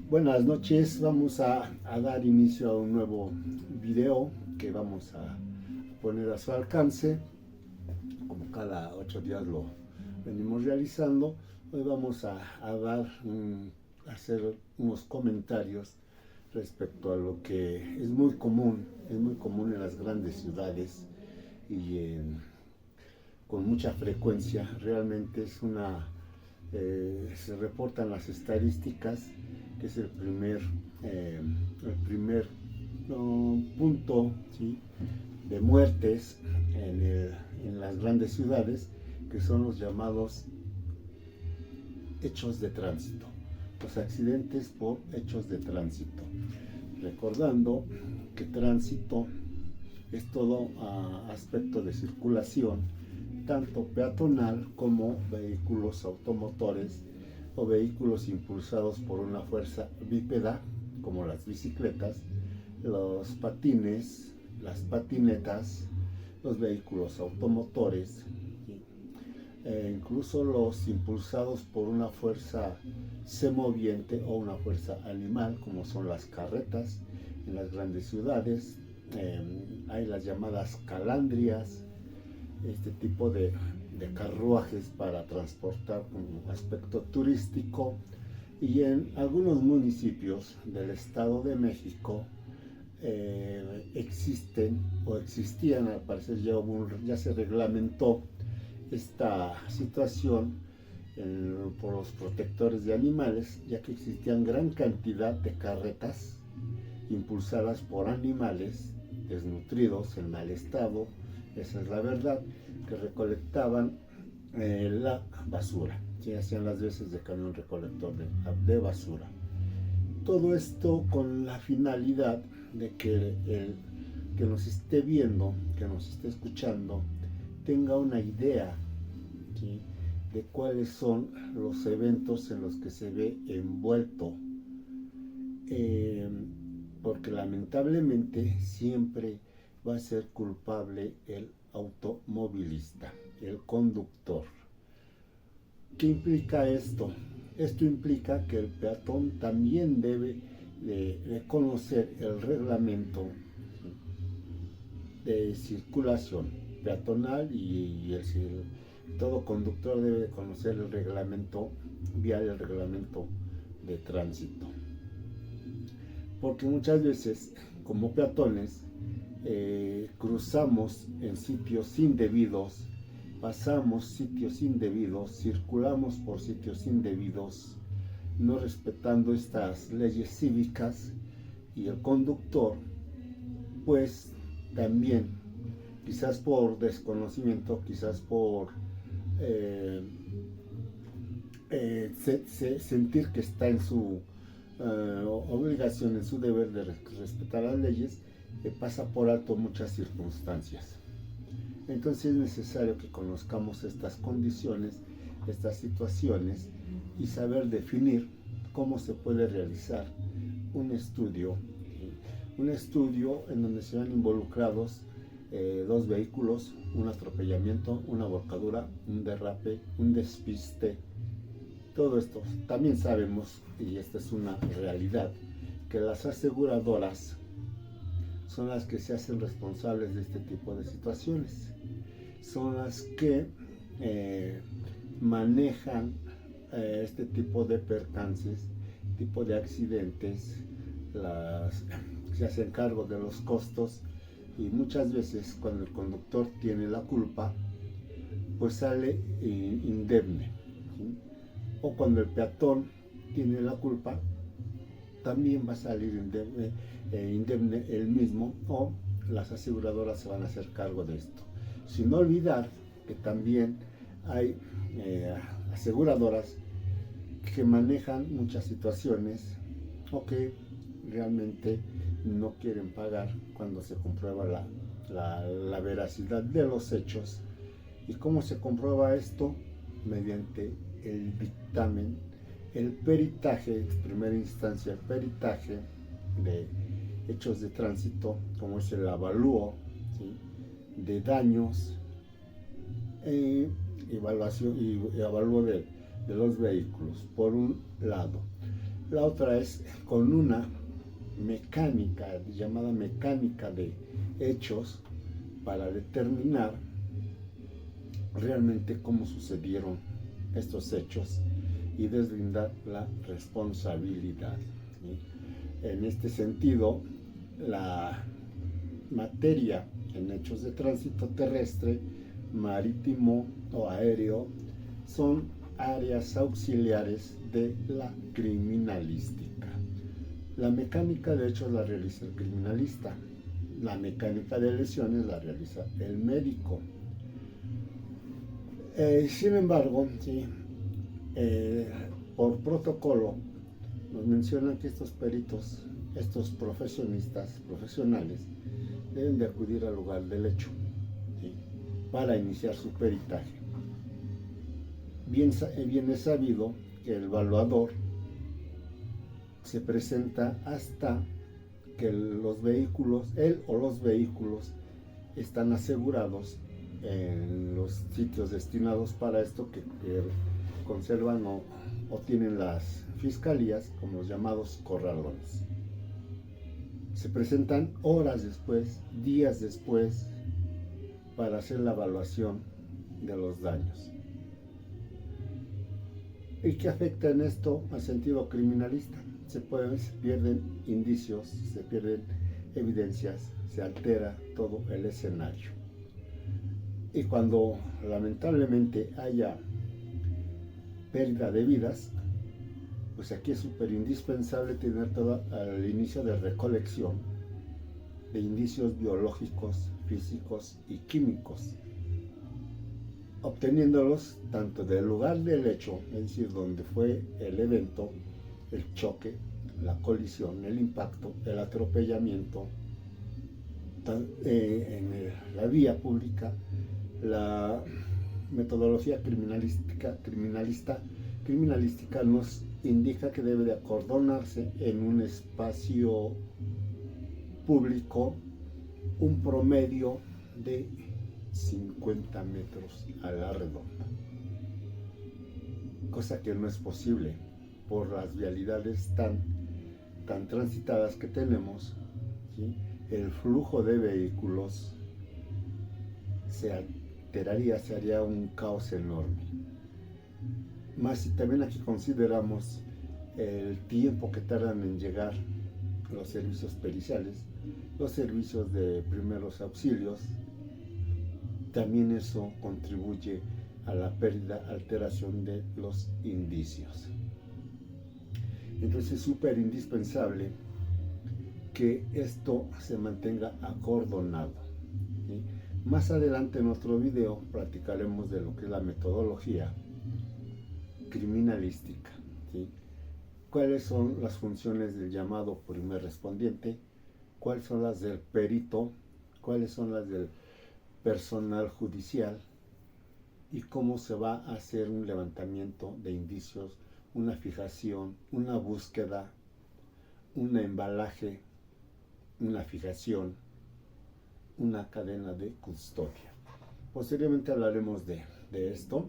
Buenas noches, vamos a dar inicio a un nuevo video que vamos a poner a su alcance, como cada 8 días lo venimos realizando. Hoy vamos a hacer unos comentarios respecto a lo que es muy común en las grandes ciudades y con mucha frecuencia. Realmente se reportan las estadísticas que es el primer punto, ¿sí?, de muertes en las grandes ciudades, que son los llamados hechos de tránsito, los accidentes por hechos de tránsito. Recordando que tránsito es todo aspecto de circulación, tanto peatonal como vehículos automotores o vehículos impulsados por una fuerza bípeda, como las bicicletas, los patines, las patinetas, los vehículos automotores, incluso los impulsados por una fuerza semoviente o una fuerza animal, como son las carretas en las grandes ciudades. Hay las llamadas calandrias, este tipo de carruajes para transportar un aspecto turístico, y en algunos municipios del Estado de México existen o existían, al parecer ya se reglamentó esta situación por los protectores de animales, ya que existían gran cantidad de carretas impulsadas por animales desnutridos, en mal estado, esa es la verdad, que recolectaban la basura, ¿sí? Hacían las veces de camión recolector de basura. Todo esto con la finalidad de que el que nos esté viendo, que nos esté escuchando, tenga una idea, ¿sí?, de cuáles son los eventos en los que se ve envuelto. Porque lamentablemente siempre va a ser culpable el automovilista, el conductor. ¿Qué implica esto? Esto implica que el peatón también debe de conocer el reglamento de circulación peatonal, y todo conductor debe de conocer el reglamento vial, el reglamento de tránsito. Porque muchas veces, como peatones, cruzamos en sitios indebidos, pasamos sitios indebidos, circulamos por sitios indebidos, no respetando estas leyes cívicas, y el conductor, pues también, quizás por desconocimiento, quizás por sentir que está en su obligación, en su deber de respetar las leyes, pasa por alto muchas circunstancias. Entonces es necesario que conozcamos estas condiciones, estas situaciones, y saber definir cómo se puede realizar un estudio en donde se van involucrados dos vehículos, un atropellamiento, una volcadura, un derrape, un despiste. Todo esto también sabemos, y esta es una realidad, que las aseguradoras son las que se hacen responsables de este tipo de situaciones. Son las que manejan este tipo de percances, tipo de accidentes, se hacen cargo de los costos, y muchas veces cuando el conductor tiene la culpa, pues sale indemne, ¿sí? O cuando el peatón tiene la culpa, también va a salir indemne él mismo, o las aseguradoras se van a hacer cargo de esto. Sin olvidar que también hay aseguradoras que manejan muchas situaciones o que realmente no quieren pagar cuando se comprueba la veracidad de los hechos. ¿Y cómo se comprueba esto? Mediante el dictamen, el peritaje, en primera instancia el peritaje de hechos de tránsito, como es el avalúo, ¿sí?, de daños, evaluación y avalúo de los vehículos, por un lado. La otra es con una mecánica, llamada mecánica de hechos, para determinar realmente cómo sucedieron estos hechos y deslindar la responsabilidad, ¿sí? En este sentido, la materia en hechos de tránsito terrestre, marítimo o aéreo son áreas auxiliares de la criminalística. La mecánica de hechos la realiza el criminalista, la mecánica de lesiones la realiza el médico. Sin embargo, ¿sí? Por protocolo nos mencionan que estos peritos, estos profesionales, deben de acudir al lugar del hecho, ¿sí? Para iniciar su peritaje. Bien es sabido que el evaluador se presenta hasta que los vehículos, él o los vehículos, están asegurados en los sitios destinados para esto que conservan o tienen las fiscalías, como los llamados corralones. Se presentan horas después, días después, para hacer la evaluación de los daños. ¿Y qué afecta en esto al sentido criminalista? Se pierden indicios, se pierden evidencias, se altera todo el escenario. Y cuando lamentablemente haya pérdida de vidas, pues aquí es súper indispensable tener todo el inicio de recolección de indicios biológicos, físicos y químicos, obteniéndolos tanto del lugar del hecho, es decir, donde fue el evento, el choque, la colisión, el impacto, el atropellamiento, en la vía pública. La metodología criminalística nos indica que debe de acordonarse en un espacio público un promedio de 50 metros a la redonda, cosa que no es posible por las vialidades tan transitadas que tenemos, ¿sí? El flujo de vehículos se alteraría, se haría un caos enorme. Más si también aquí consideramos el tiempo que tardan en llegar los servicios periciales, los servicios de primeros auxilios, también eso contribuye a la pérdida, alteración de los indicios. Entonces es súper indispensable que esto se mantenga acordonado, ¿sí? Más adelante en otro video platicaremos de lo que es la metodología criminalística, ¿sí? Cuáles son las funciones del llamado primer respondiente, cuáles son las del perito, cuáles son las del personal judicial y cómo se va a hacer un levantamiento de indicios, una fijación, una búsqueda, un embalaje, una fijación, una cadena de custodia. Posteriormente hablaremos de esto,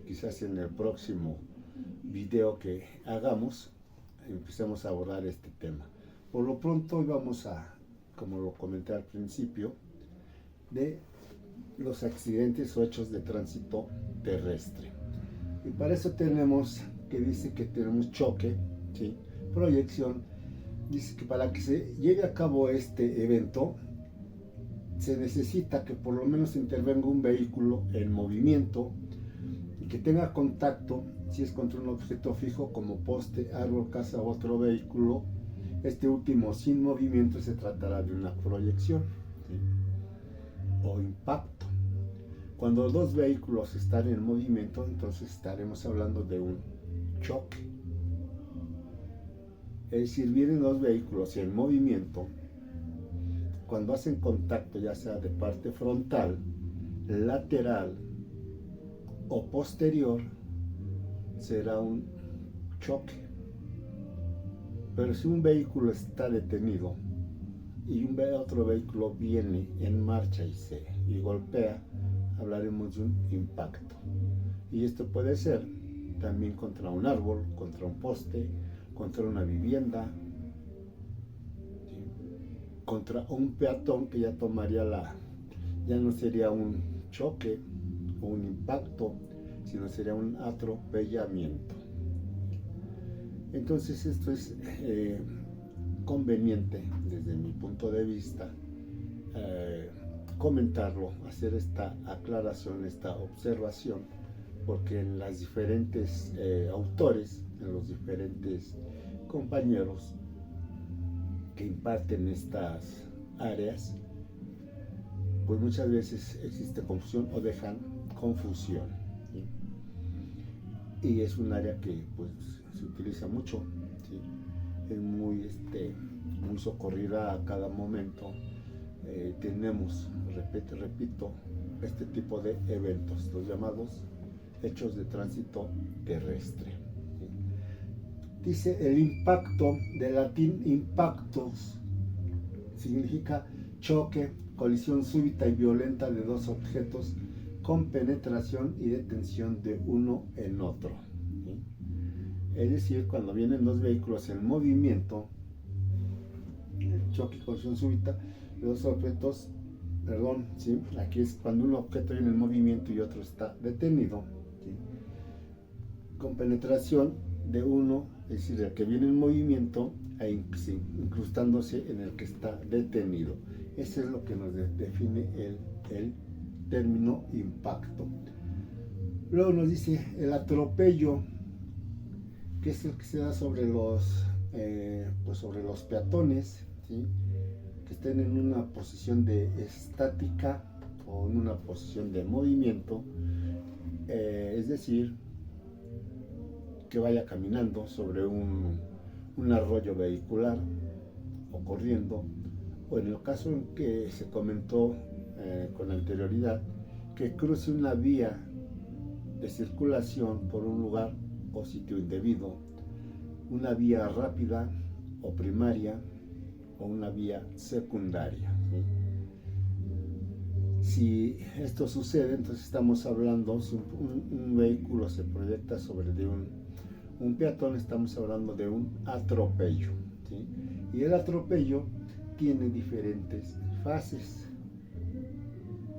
quizás en el próximo video que hagamos empecemos a abordar este tema. Por lo pronto hoy vamos a, como lo comenté al principio, de los accidentes o hechos de tránsito terrestre. Y para eso tenemos que dice que tenemos choque, ¿sí? Proyección. Dice que para que se lleve a cabo este evento se necesita que por lo menos intervenga un vehículo en movimiento y que tenga contacto, si es contra un objeto fijo como poste, árbol, casa u otro vehículo. Este último sin movimiento se tratará de una proyección, ¿sí? O impacto. Cuando dos vehículos están en movimiento, entonces estaremos hablando de un choque. Es decir, vienen dos vehículos en movimiento, cuando hacen contacto, ya sea de parte frontal, lateral o posterior, será un choque. Pero si un vehículo está detenido y otro vehículo viene en marcha y golpea, hablaremos de un impacto. Y esto puede ser también contra un árbol, contra un poste, contra una vivienda, ¿sí? Contra un peatón que ya tomaría ya no sería un choque o un impacto, sino sería un atropellamiento. Entonces esto es conveniente desde mi punto de vista comentarlo, hacer esta aclaración, esta observación, porque en las diferentes autores, en los diferentes compañeros que imparten estas áreas, pues muchas veces existe confusión o dejan confusión, ¿sí? Y es un área que pues se utiliza mucho, ¿sí? Es muy socorrida a cada momento. Tenemos, repito, este tipo de eventos, los llamados hechos de tránsito terrestre, ¿sí? Dice el impacto, del latín impactus, significa choque, colisión súbita y violenta de dos objetos con penetración y detención de uno en otro, ¿sí? Es decir, cuando vienen dos vehículos en movimiento, el choque, colisión súbita de dos objetos, ¿sí? Aquí es cuando un objeto viene en movimiento y otro está detenido, ¿sí? Con penetración de uno, es decir, el que viene en movimiento, incrustándose en el que está detenido. Eso es lo que nos define el término impacto. Luego nos dice el atropello, que es el que se da sobre sobre los peatones, ¿sí? Que estén en una posición de estática o en una posición de movimiento, es decir, que vaya caminando sobre un arroyo vehicular o corriendo, o en el caso en que se comentó con anterioridad, que cruce una vía de circulación por un lugar o sitio indebido, una vía rápida o primaria o una vía secundaria, ¿sí? Si esto sucede, entonces estamos hablando, si un vehículo se proyecta sobre de un peatón, estamos hablando de un atropello, ¿sí? Y el atropello tiene diferentes fases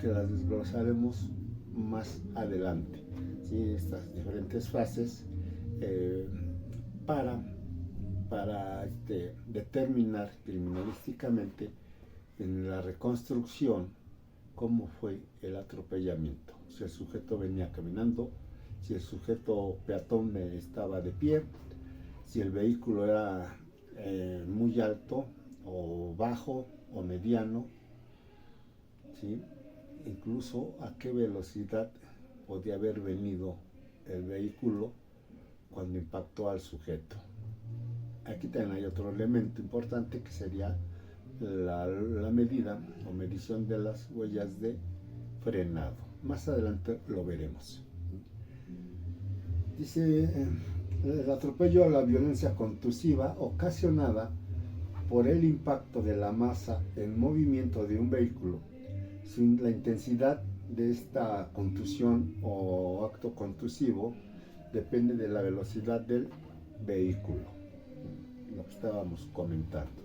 que las desglosaremos más adelante, ¿sí? Estas diferentes fases para determinar criminalísticamente en la reconstrucción cómo fue el atropellamiento, si el sujeto venía caminando, si el sujeto peatón estaba de pie, si el vehículo era muy alto o bajo o mediano, ¿sí? Incluso a qué velocidad podía haber venido el vehículo cuando impactó al sujeto. Aquí también hay otro elemento importante que sería la medida o medición de las huellas de frenado. Más adelante lo veremos. Dice el atropello a la violencia contusiva ocasionada por el impacto de la masa en movimiento de un vehículo. La intensidad de esta contusión o acto contusivo depende de la velocidad del vehículo, lo que estábamos comentando.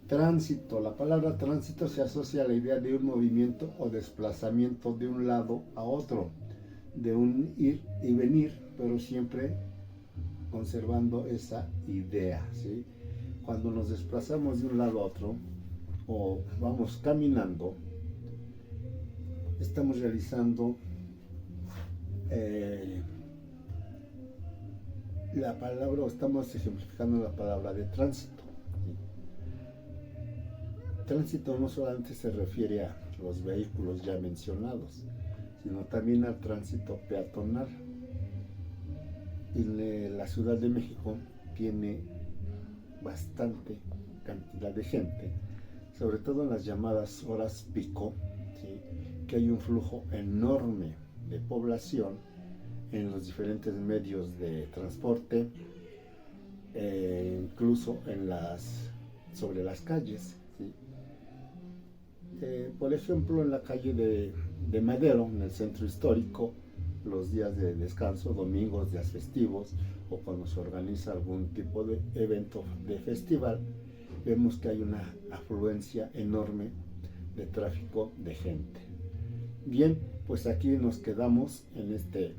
Tránsito. La palabra tránsito se asocia a la idea de un movimiento o desplazamiento de un lado a otro, de un ir y venir, pero siempre conservando esa idea, ¿sí? Cuando nos desplazamos de un lado a otro o vamos caminando, estamos realizando la palabra, o estamos ejemplificando la palabra de tránsito. Tránsito no solamente se refiere a los vehículos ya mencionados, sino también al tránsito peatonal. Y la Ciudad de México tiene bastante cantidad de gente, sobre todo en las llamadas horas pico, ¿sí? Que hay un flujo enorme de población en los diferentes medios de transporte, incluso sobre las calles, ¿sí? Por ejemplo, en la calle de Madero, en el centro histórico, los días de descanso, domingos, días festivos, o cuando se organiza algún tipo de evento de festival, vemos que hay una afluencia enorme de tráfico de gente. Bien, pues aquí nos quedamos en este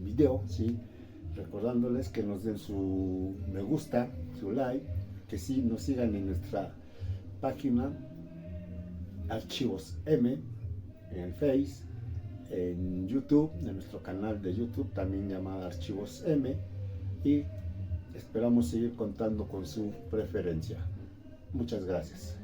video, ¿sí? Recordándoles que nos den su me gusta, su like, que sí nos sigan en nuestra página Archivos M, en Face, en YouTube, en nuestro canal de YouTube también llamado Archivos M, y esperamos seguir contando con su preferencia. Muchas gracias.